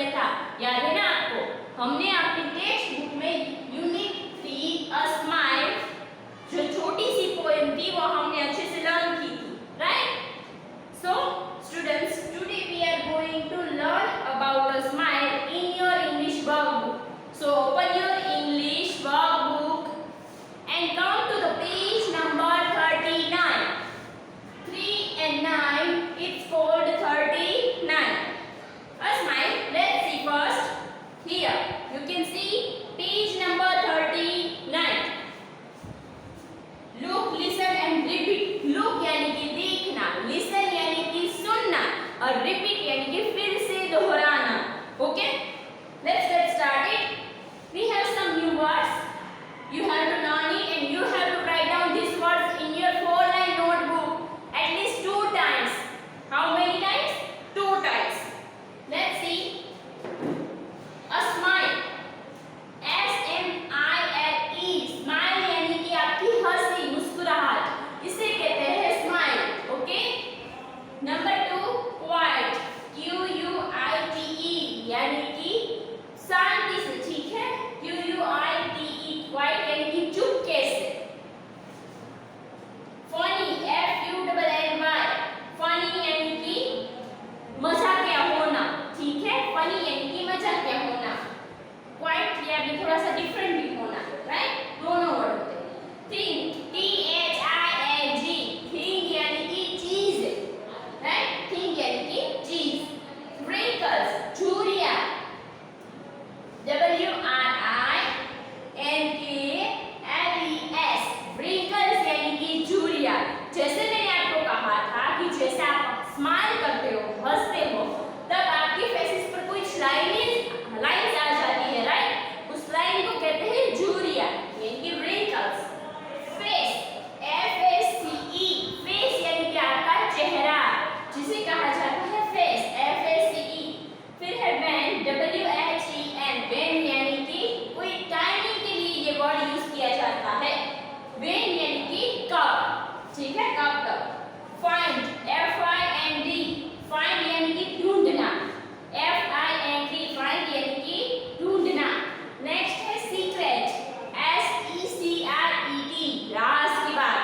किया था, याद है ना आपको? हमने अपनी टेक्स्ट बुक में यूनिट 3 अ स्माइल जो छोटी सी पोएम थी वो हमने अच्छे से लर्न की थी, right? So students, today we are going to learn about a smile in your English workbook. So open your English workbook and come to the page number 39. 3 and 9, it's called 39. A smile. Let's see first. Here you can see page number 39. Look, listen and repeat. Look यानी कि देखना, listen यानी कि सुनना और repeat यानी कि फिर से दोहराना. Okay? Let's get started. We have some new words. You have to learn it and you have to write down these words in your 4-line notebook at least 2 times. How many times? 2 times. Let's see. A smile. S-M-I-L-E. Smile यानी कि आपकी हंसी, मुस्कुराहट. इसे कहते हैं smile. Okay? Number 2, quiet. Q-U-I-T-E यानी कि शांति से, ठीक है? Q-U-I-T-E, quiet यानी कि चुपके से. Funny, F-U-N-N-Y, funny यानी कि मजाकिया होना, ठीक है? Funny यानी कि मजाकिया होना. Quiet यानी थोड़ा सा डिफरेंट भी होना, राइट? दोनों वर्ड होते हैं. Think, T-H-I-N-G, think यानी कि चीज, राइट? Think यानी कि चीज. Wrinkles, झुर्रियां. W-R-I-N-K-L-E-S, wrinkles यानी कि झुर्रियां. जैसे मैंने आपको कहा था कि जैसे आप स्माइल करते हो, हंसते हो, तब आपके फेसेस पर कुछ लाइंस आ जाती है, राइट? उस लाइन को कहते हैं झुर्रियां यानी कि wrinkles. Face, F-A-C-E, face यानी कि आपका चेहरा, जिसे कहा जाता है face, F-A-C-E. फिर है when, W-H-E-N, when यानी कि कोई टाइमिंग के लिए ये वर्ड यूज किया जाता है. when यानी कि कब, ठीक है? कब तक. find, F-I-N-D, find यानी कि ढूंढना, F-I-N-D, find यानी कि ढूंढना. नेक्स्ट है secret, S-E-C-R-E-T, राज की बात.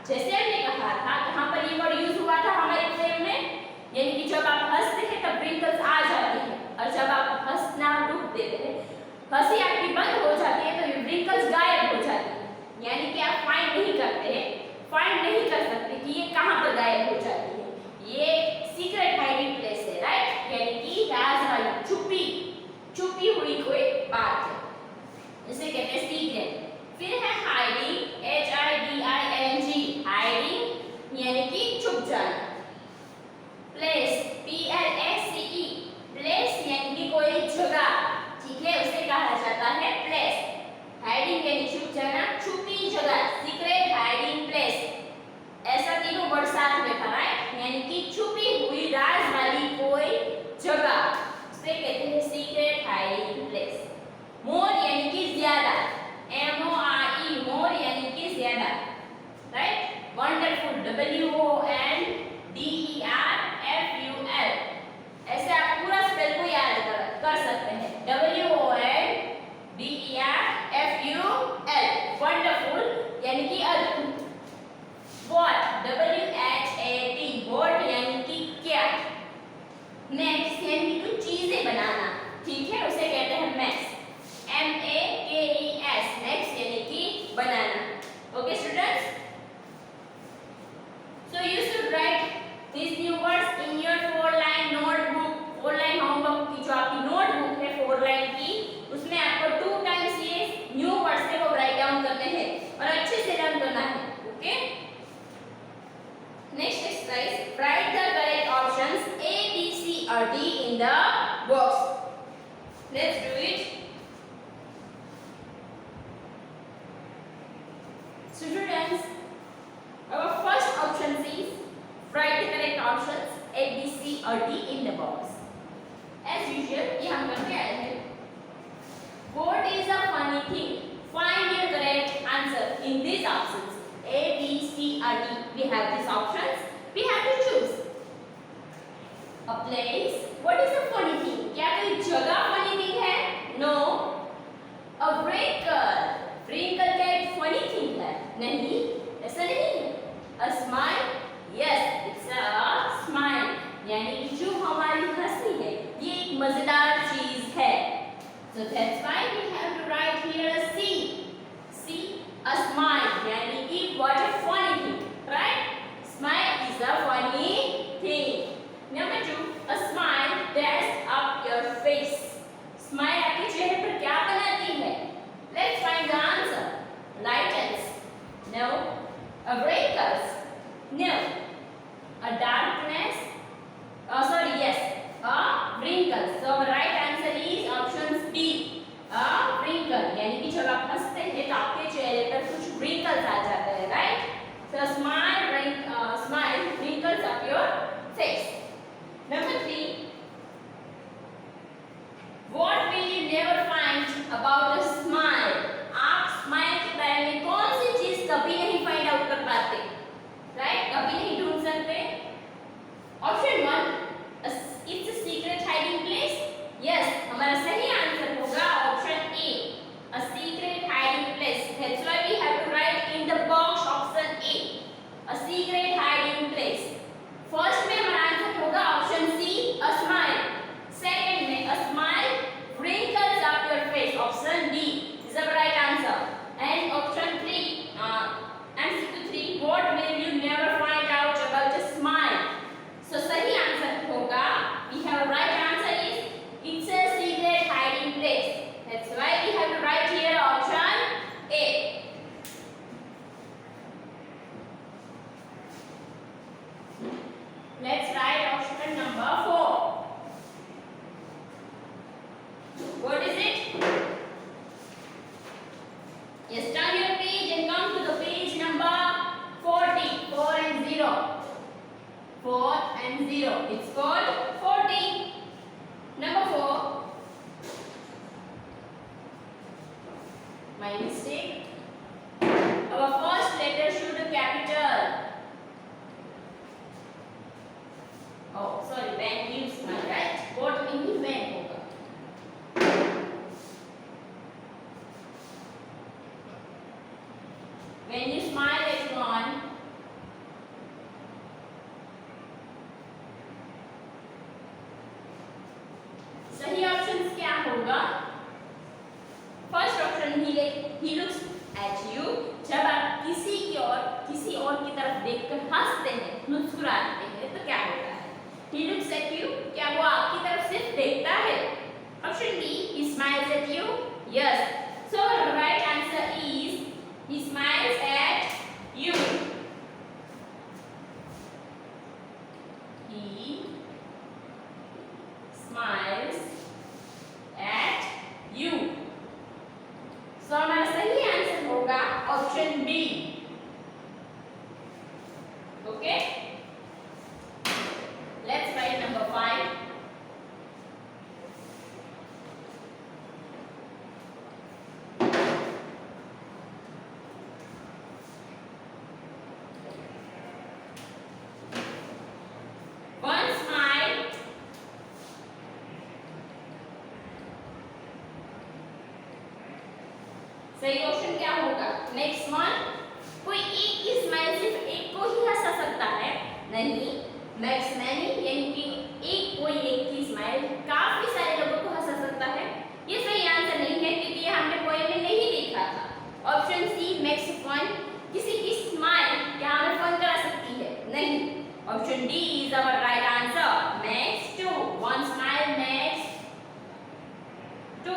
जैसे हमने कहा था, कहाँ पर ये वर्ड यूज हुआ था हमारे पोएम में? यानी कि जब आप हंसते हैं तब wrinkles आ जाती है, और जब आप हंसना रोक देते हैं, हंसी आपकी बंद हो जाती है, तो ये wrinkles गायब हो जाती है. यानी कि आप फाइंड नहीं करते हैं, फाइंड नहीं कर सकते कि ये कहाँ पर गायब हो जाती है. ये सीक्रेट हाइडिंग प्लेस है, राइट? यानी कि राज वाली, छुपी हुई कोई बात है, इसे कहते हैं सीक्रेट. फिर है हाइडिंग, H-I-D-I-N-G, हाइडिंग यानी कि छुप जाना. प्लेस, P-L-A-C-E, प्लेस यानी कि कोई जगह, ठीक है? उसे कहा जाता है प्लेस. हाइडिंग यानी छुप जाना, छुपी जगह, सीक्रेट हाइडिंग प्लेस. ऐसा तीनों वर्ड साथ में था, राइट? यानी कि छुपी हुई राज वाली कोई जगह, उसे कहते हैं सीक्रेट हाइडिंग प्लेस. मोर यानी कि ज्यादा, M-O-R-E, मोर यानी कि ज्यादा, राइट? Wonderful, W-O-N-D-E-R-F-U-L. ऐसे आप पूरा स्पेल को याद कर सकते हैं. W-O-N-D-E-R-F-U-L, वंडरफुल यानी कि अद्भुत. What, W-H-A-T, what यानी कि क्या. नेक्स्ट यानी कि कुछ चीजें बनाना, ठीक है? उसे कहते हैं मैक्स, M-A-K-E-S, नेक्स्ट यानी कि बनाना. Okay students? So you should write these new words in your 4-line notebook. 4-line homework की जो आपकी नोटबुक है 4 लाइन की, उसमें आपको 2 टाइम्स ये न्यू वर्ड्स है वो राइट डाउन करने हैं और अच्छे से लर्न करना है. Okay? Next exercise, right the correct options A, B, C और D in the box. Let's do it. Students, our first option is write the correct options A, B, C or D in the box. As usual, ये हम करके आए हैं. What is a funny thing? Find your correct answer in these options A, B, C or D. We have these options. We have to choose. A place. What is a funny thing? क्या कोई जगह मजेदार चीज है. So that's why we have to write here a C. C, a smile. यानी कि what a funny thing, right? Smile is a funny thing. Number 2, a smile dashes up your face. Smile आपके चेहरे पर क्या बनाती है? Let's find the answer. Lightens. No. A wrinkles. No. A darkness. Sorry, yes. A wrinkles. So our right answer is option B. A wrinkle. यानी कि जब आप हंसते हैं तो आपके चेहरे पर कुछ wrinkles आ जाते हैं, right? So smile wrinkles up your face. Number 3. What will you never find about a smile? आप smile के बारे में कौन सी चीज कभी नहीं find out कर पाते, right? कभी नहीं ढूंढ सकते. Option 1. It's a secret hiding place. Yes, हमारा सही आंसर होगा option A. A secret hiding place. That's why we have to write in the box option A. A secret hiding place. First में हमारा answer होगा option C. A smile. Second में a smile wrinkles up your face. Option D is the right answer. And option 3. MCQ 3. What will you never find out about a smile? So सही answer होगा. We have right answer is it's a secret hiding place. That's why we have to write here option A. Let's write option number 4. What is it? Yes, turn your page and come to the page number 40. 4 and 0. 4 and 0. It's called 40. Number 4. My mistake. Our first letter should be capital. Oh, sorry. When you smile, right? What means when होगा? When you smile, everyone. सही ऑप्शन क्या होगा? First option he looks at you. जब आप किसी और की तरफ देखकर हंसते हैं, मुस्कुराते हैं, तो क्या होता है? He looks at you. क्या वो आपकी तरफ सिर्फ देखता है? Option B, he smiles at you. Yes. So the right answer is he smiles at you. He smiles at you. So हमारा सही आंसर होगा option B. Okay? Let's write number 5. One smile. सही ऑप्शन क्या होगा? Next one. कोई एक की स्माइल सिर्फ एक को ही हंसा सकता है? नहीं. मैक्स मैनी यानी कि कोई एक की स्माइल काफी सारे लोगों को हंसा सकता है. ये सही आंसर नहीं है क्योंकि ये हमने पोएम में नहीं देखा था. Option C makes fun. किसी की स्माइल क्या हमें फन करा सकती है? नहीं. Option D is our right answer. Makes two. One smile makes two.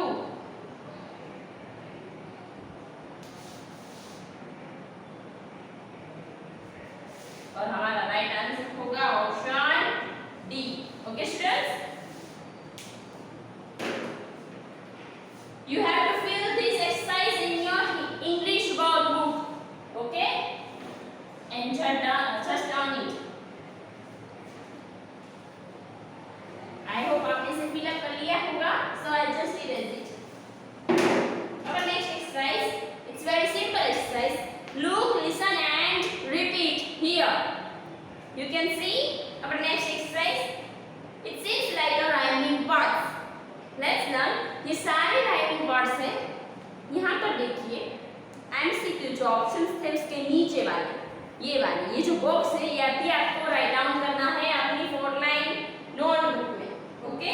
और हमारा राइट आंसर होगा option D. Okay students, you have to fill this exercise in your English workbook. Okay, and just done it. I hope आपने इसे fill up कर लिया होगा. So I just erase it. Our next exercise, it's very simple exercise. Look, listen and repeat. Here you can see our next exercise. It seems like a rhyming words. Let's learn. ये सारे rhyming words हैं. यहाँ पर देखिए MCQ जो options थे उसके नीचे वाले ये जो बॉक्स है ये अभी आपको राइट डाउन करना है अपनी 4 लाइन नोटबुक में. ओके,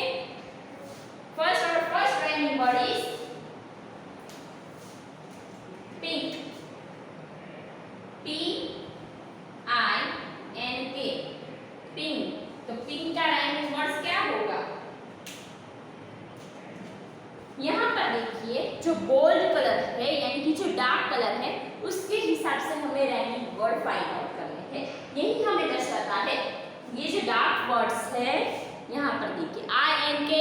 देखिए जो बोल्ड कलर है यानी कि जो डार्क कलर है उसके हिसाब से हमें राइमिंग वर्ड फाइंड आउट करने हैं। यही हमें दर्शाता है ये जो डार्क वर्ड्स है यहाँ पर देखिए INK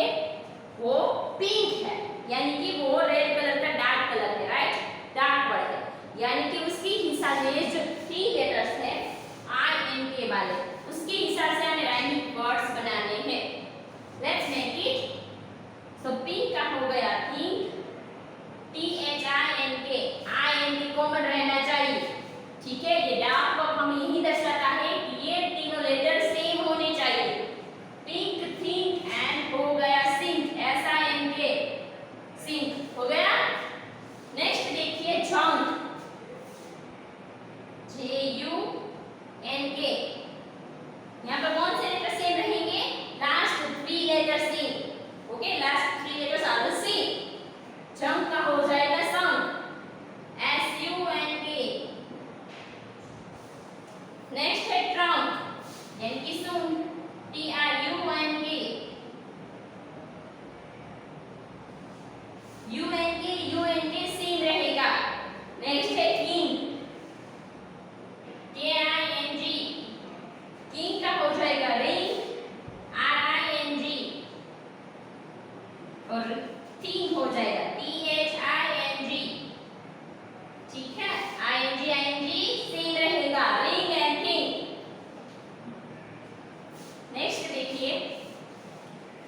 वो पिंक है यानी कि वो रेड कलर का डार्क कलर है, राइट, डार्क वर्ड है यानी कि उसके हिसाब से जो 3 लेटर्स है INK वाले उसके हिसाब से हमें राइमिंग वर्ड्स बनाने हैं। Let's make it. So pink का हो गया थिंक, THINK, INK कॉमन रहना चाहिए, ठीक है। ये डार्क वर्ड हमें यही दर्शाता है कि ये तीनों लेटर सेम होने चाहिए। पिंक, थिंक एंड हो गया सिंक, SINK, सिंक हो गया। नेक्स्ट देखिए जंक, JUNK, यहाँ पर कौन से लेटर सेम रहेंगे? Last 3 letter same, okay, last 3 letters are the same. Junk का हो जाएगा संक, SUNK। नेक्स्ट है ट्रंक यानी कि सून, TRUNK, UNK सेम रहेगा। नेक्स्ट है किंग, KING, किंग का हो जाएगा रिंग, RING, और थिंग हो जाएगा THING, ठीक है। ING सेम रहेगा, रिंग एंड थिंग। नेक्स्ट देखिए,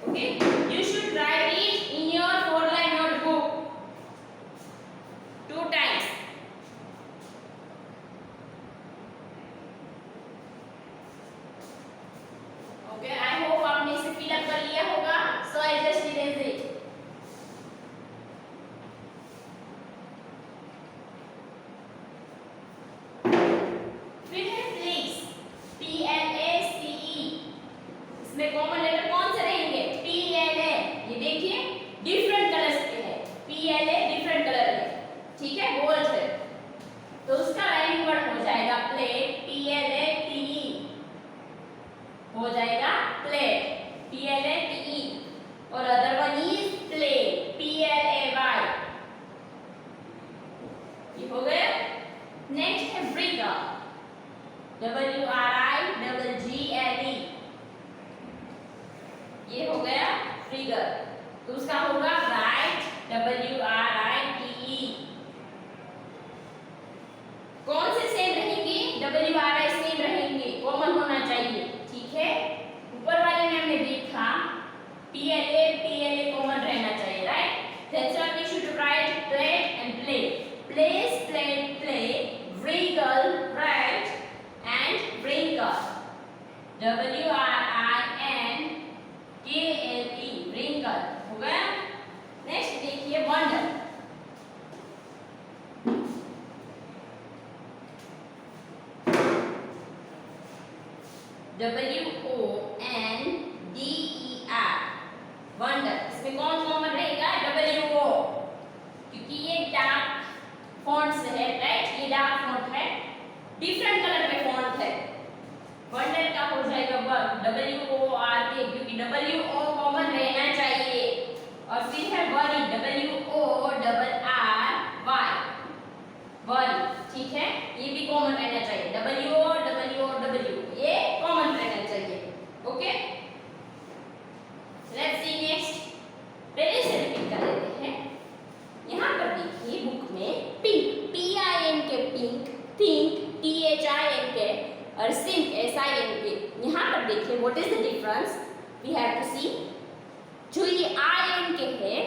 okay, you should write it in your 4-line notebook 2 times। Okay, I hope आपने इसे फिल अप कर लिया होगा। सो आई जस्ट इरेज इट। फिर है प्लेस, PLACE, इसमें कॉमन लेटर कौन से रहेंगे? PLA, ये देखिए डिफरेंट कलर्स के है, PLA डिफरेंट कलर है, ठीक है, गोल्ड है, तो उसका राइमिंग वर्ड हो जाएगा प्लेट, PLATE हो जाएगा प्लेट, PLATE, और other one is plate, PLAY, ये हो गया। नेक्स्ट है ब्रिगर, WRIGGLE, ये हो गया फ्रिगर, तो उसका होगा राइट, WRITE। कौन से सेम रहेंगे? WRI सेम रहेंगे, कॉमन होना चाहिए, ठीक है। ऊपर वाले में हमने देखा PLA कॉमन रहना चाहिए, right. That's why we should write plate and play, places, plate, play, wriggle, write and wrinkle, WRINKLE, wrinkle हो गया। नेक्स्ट देखिए वंडर, WONDER, वंडर, इसमें कौन कॉमन रहेगा? WO, क्योंकि ये डार्क फॉन्ट से है, राइट, ये डार्क फॉन्ट है, डिफरेंट कलर में फॉन्ट है। वंडर का हो जाएगा WORK, क्योंकि WO कॉमन रहना चाहिए। और फिर है वरी, WORRY, वरी, ठीक है, ये भी कॉमन रहना चाहिए, WO ये कॉमन रहना चाहिए, ओके। लेट्स सी नेक्स्ट, पहले से रिपीट कर लेते हैं। यहाँ पर देखिए बुक में pink, PINK, pink, think, THINK, और सिंक, SINK। यहाँ पर देखिए what is the difference, we have to see. जो ये INK है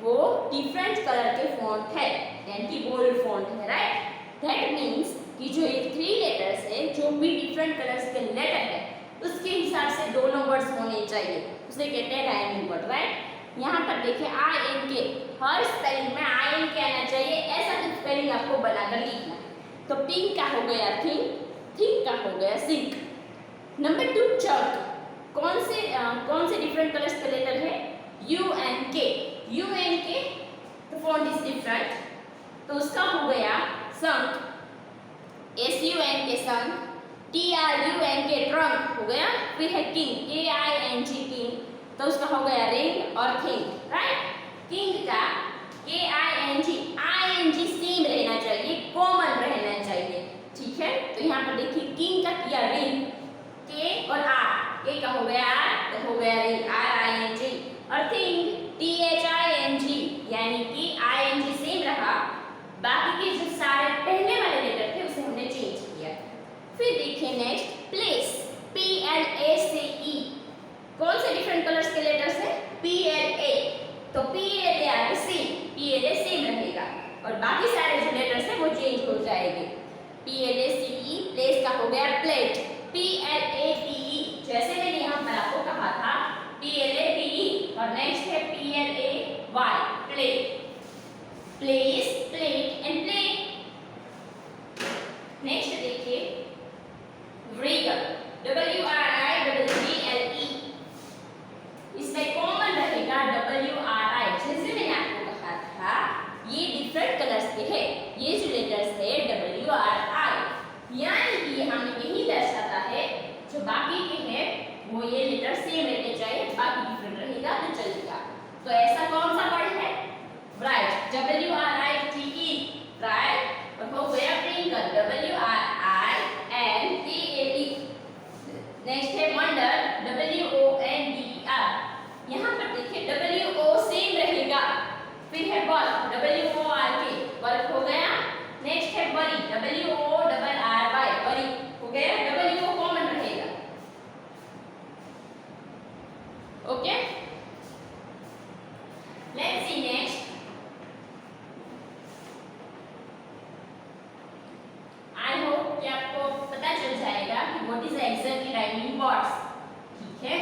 वो डिफरेंट कलर के फॉन्ट है यानी कि बोल्ड फॉन्ट है, राइट। दैट मीन्स कि जो ये 3 लेटर्स है, जो भी डिफरेंट कलर्स के लेटर है उसके हिसाब से दोनों वर्ड्स होने चाहिए, उसे कहते हैं राइमिंग वर्ड, राइट। यहाँ पर देखिए INK, हर स्पेलिंग में INK आना चाहिए, ऐसा कुछ स्पेलिंग आपको बनाकर लिखना है। तो पिंक का हो गया थिंक, थिंक का हो गया सिंक। नंबर 2 चंक, कौन से डिफरेंट कलर्स के लेटर है? UNK, the font is different, तो उसका हो गया संक, SUNK संक, TRUNK ट्रंक हो गया। फिर है किंग, KING किंग, तो उसका हो गया रिंग और थिंग, राइट। किंग का THING, यानी कि ING सेम रहा, बाकी के जो सारे पहले वाले लेटर थे उसे हमने चेंज किया। फिर देखिए नेक्स्ट प्लेस, PLACE, कौन से डिफरेंट कलर्स के लेटर्स है? PLA, तो PLA आगे सेम, PLA सेम रहेगा और बाकी सारे जो लेटर्स हैं वो चेंज हो जाएंगे। PLACE प्लेस का हो गया प्लेट। PLATE, जैसे मैंने यहाँ पर आपको कहा था PLATE, और नेक्स्ट है PLAY, play, places, plate and play. Next देखिए व्हीकल, WRIGGLE, इसमें कॉमन रहेगा WRI। जैसे मैंने आपको कहा था ये डिफरेंट कलर्स के हैं, ये जो लेटर्स है WRI, यानी कि हमें यही दर्शाता है जो बाकी के हैं वो ये लेटर सेम रहने चाहिए, बाकी डिफरेंट रहेगा तो चलेगा। तो ऐसा कौन सा वर्ड है? ब्राइट, WRITE, ब्राइट, और हो गया ट्विंकल, WRINKLE। नेक्स्ट है वंडर, WONDER, यहाँ पर देखिए WO सेम रहेगा। फिर है बल्ब, WORK, बल्ब हो गया। नेक्स्ट है वरी, WORRY, वरी हो गया, WO कॉमन रहेगा। Okay, let's see next. I hope कि आपको पता चल जाएगा कि what is exactly rhyming words, ठीक है?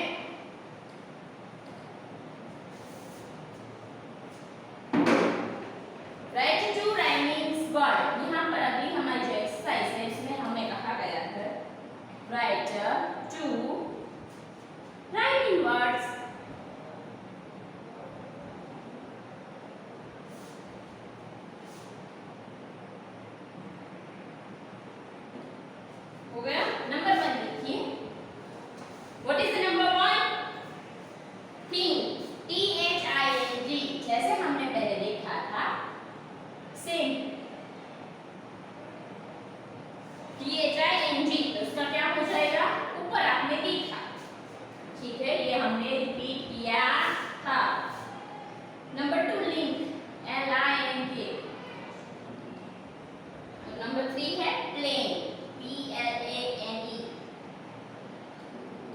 राइट टू राइमिंग वर्ड, यहाँ पर अभी हमारी जो एक्सरसाइज है इसमें हमें कहा गया है राइट टू राइमिंग वर्ड्स। हो गया। नंबर 1 देखिए, what is the number 1? Thing, THING, जैसे हमने पहले देखा था सेम THING, तो इसका क्या हो जाएगा? ऊपर आपने देखा, ठीक है, ये हमने रिपीट किया था। Number 2 link, LINK। नंबर 3 है प्लेन, PLANE,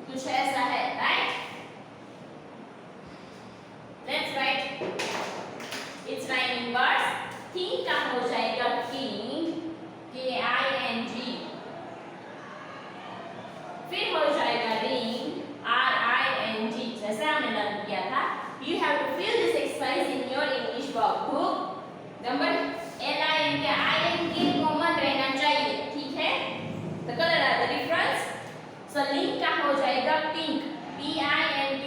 कुछ ऐसा है, right? Let's write it's rhyming words. Thing का हो जाएगा किंग, KING, फिर हो जाएगा रिंग, RING, जैसे हमने लर्न किया था। You have to fill this exercise in your English workbook. Number LINK, INK common रहना चाहिए, ठीक है? The color are the difference. So link का हो जाएगा pink, PINK,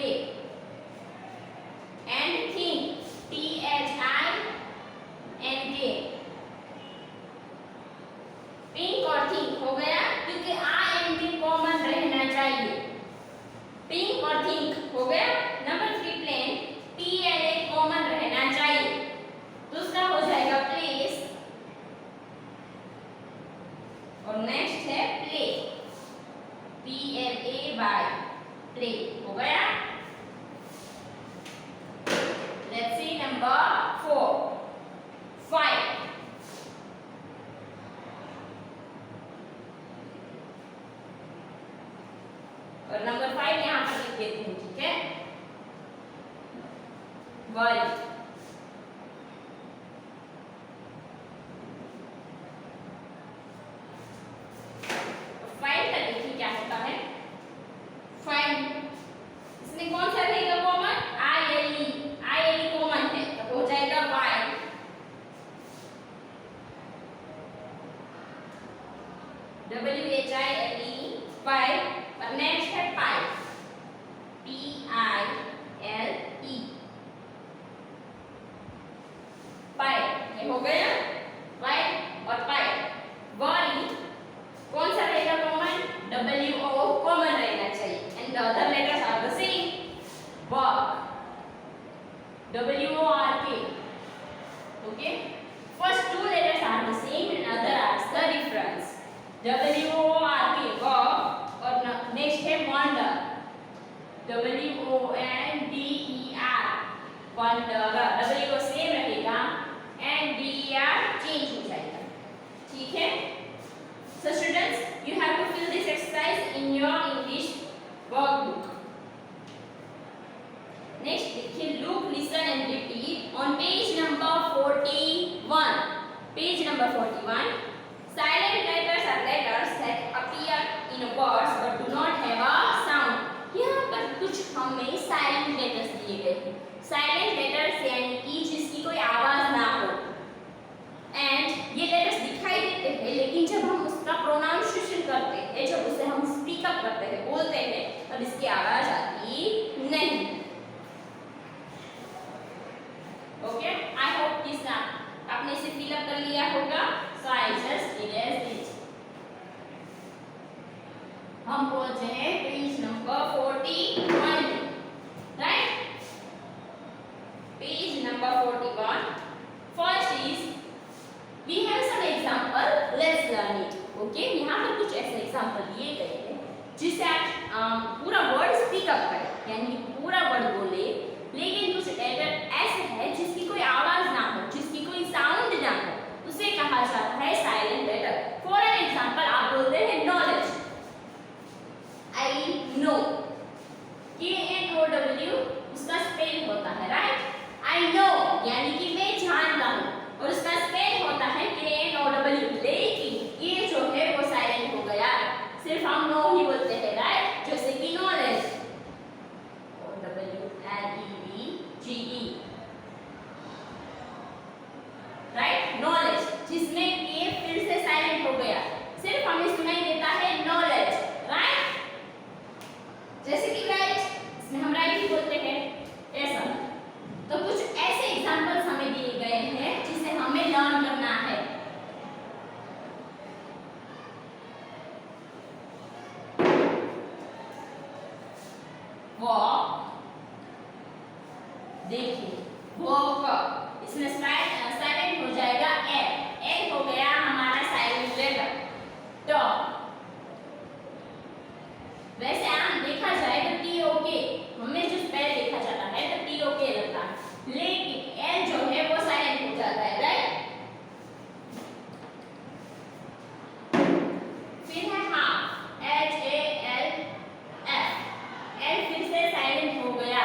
and think, THINK। Pink और थिंक हो गया क्योंकि INK कॉमन रहना चाहिए। पिंक और थिंक हो गया। नंबर 3 प्लेन, PLA कॉमन रहना चाहिए, दूसरा हो जाएगा प्लेस, और नेक्स्ट है प्ले, PLAY, प्ले हो गया। Let's see number 4 5। और नंबर 5 यहाँ पर लिख देती हूँ, ठीक है? वरी, फाइव का देखिए क्या होता है। फाइव इसमें कौन सा रहेगा कॉमन? ILE, ILE कॉमन है तो हो जाएगा वाई, WHILE, फाइव। और नेक्स्ट है पाइप, PILE, पाइप, ये हो गया पाइप और पाइप। वरी कौन सा रहेगा कॉमन? WO कॉमन रहना चाहिए, and the other letters are the same. Work, WORK, okay? First 2 letters are the same and other are the difference. WORK, work, और नेक्स्ट है वंडर, WONDER, डब्ल्यू सेम रहेगा and D R change हो जाएगा। ठीक है, so students you have to fill this exercise in your English workbook. Next देखिए, look, listen and repeat on page number 41। Page number 41, silent letters are letters that appear in words but do not have a sound. यहाँ पर कुछ हमें silent letters दिए गए हैं। Silent letters यानी कि जिसकी कोई आवाज ना हो, एंड ये लेटर्स दिखाई देते हैं लेकिन जब हम उसका प्रोनाउंसिएशन करते हैं, जब उसे हम स्पीक अप करते हैं, बोलते हैं, तब इसकी आवाज आती नहीं। ओके, आई होप कि आपने इसे फिल अप कर लिया होगा। सो आई जस्ट इरेज इट। हम पहुंचे हैं page number 41, right? Page number 41. First is we have some example. Let's learn it. Okay? यहाँ पर कुछ ऐसे एग्जाम्पल दिए गए हैं जिससे आप पूरा वर्ड स्पीक अप करें, यानी पूरा वर्ड बोले, लेकिन कुछ लेटर ऐसे है जिसकी कोई आवाज ना हो, जिसकी कोई साउंड ना हो, उसे कहा जाता है silent letter. For an example आप बोलते हैं नॉलेज, आई नो, KNOW उसका स्पेल होता है, राइट? आई नो यानी कि मैं जानता हूँ, और उसका स्पेल होता है KNOW, लेकिन ये जो है वो साइलेंट हो गया, सिर्फ हम नो ही बोलते हैं, राइट? जैसे कि नॉलेज, WLEVGE, राइट? नॉलेज, जिसमें के फिर से साइलेंट हो गया, सिर्फ हमें सुनाई देता है नॉलेज, राइट? जैसे कि राइट, इसमें हम राइट ही बोलते हैं, ऐसा। तो कुछ ऐसे एग्जांपल्स हमें दिए गए हैं जिसे हमें लर्न करना है। वॉक, देखिए वॉक, इसमें साइलेंट हो जाएगा एल हो गया हमारा साइलेंट लेटर। टॉक, वैसे आम देखा जाए तो TOK, हमें जो स्पेल देखा जाता है तो TOK लगता है, लेकिन एल जो है वो साइलेंट हो जाता है, राइट? फिर है हाफ, HALF, एल फिर से साइलेंट हो गया,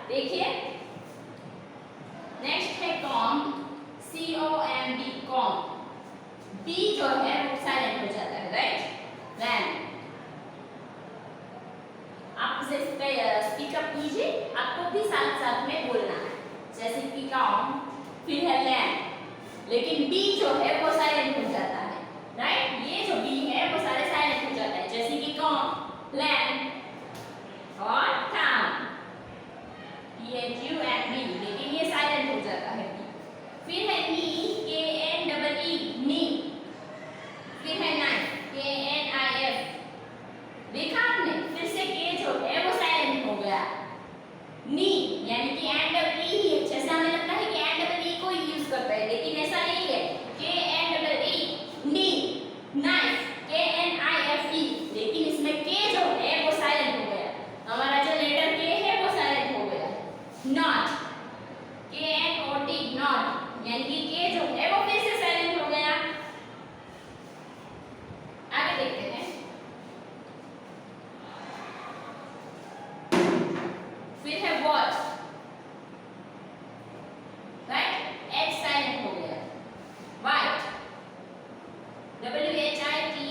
देखिए। नेक्स्ट है कॉम, COMB, कॉम, B जो है वो साइलेंट हो जाता है, राइट? रैन, आप इसे स्पीक अप कीजिए, आपको भी साथ साथ में बोलना है, जैसे कि कॉम, फिर है लैंड, लेकिन बी जो है वो साइलेंट हो जाता है, राइट? ये जो बी है वो सारे साइलेंट हो जाता है, जैसे कि कॉम, लैंड और टाउन, THUNB, लेकिन ये साइलेंट हो जाता है बी। फिर है नी, KNEE, नी, फिर है नाइफ, KNIF, देखा आपने? फिर से के जो है वो साइलेंट हो गया, नी यानी कि NEE, जैसे हमें लगता है कि NEE को यूज करता है, लेकिन ऐसा नहीं है, KNEE, नी, नाइफ, KNIFE, लेकिन इसमें के जो है वो साइलेंट हो गया, हमारा जो लेटर के है वो साइलेंट हो गया। नॉट, KNOT, नॉट यानी कि के जो है वो फिर से साइलेंट हो गया। आगे देखते हैं। फिर है वॉच, राइट? H साइलेंट हो गया। वाइट, WHITE,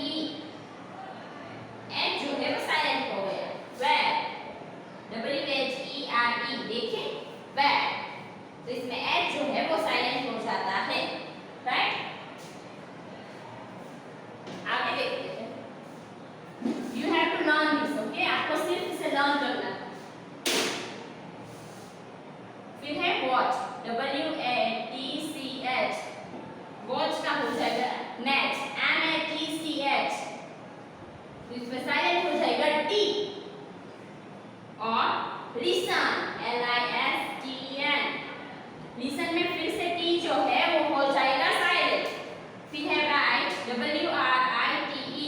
H जो है वो साइलेंट हो गया। वेर, WHERE, देखिए वेर, तो इसमें H जो है वो साइलेंट हो जाता है, राइट? आगे देखते हैं। You have to learn this, okay? आपको सिर्फ इसे लर्न करना है। फिर है वॉच, WATCH, वॉच का हो जाएगा मैच, MATCH, तो इसमें साइलेंट हो जाएगा T। और लिसन, LISTEN, लिसन में फिर से T जो है वो हो जाएगा साइलेंट। फिर है राइट, WRITE,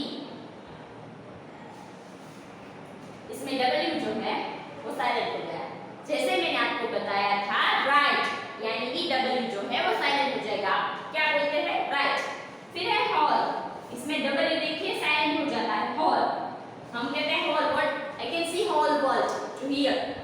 इसमें W जो है वो साइलेंट हो गया, जैसे मैंने आपको बताया था राइट। डबल ए देखिए साइलेंट हो जाता है हॉल, हम कहते हैं whole, what I can see whole world to here.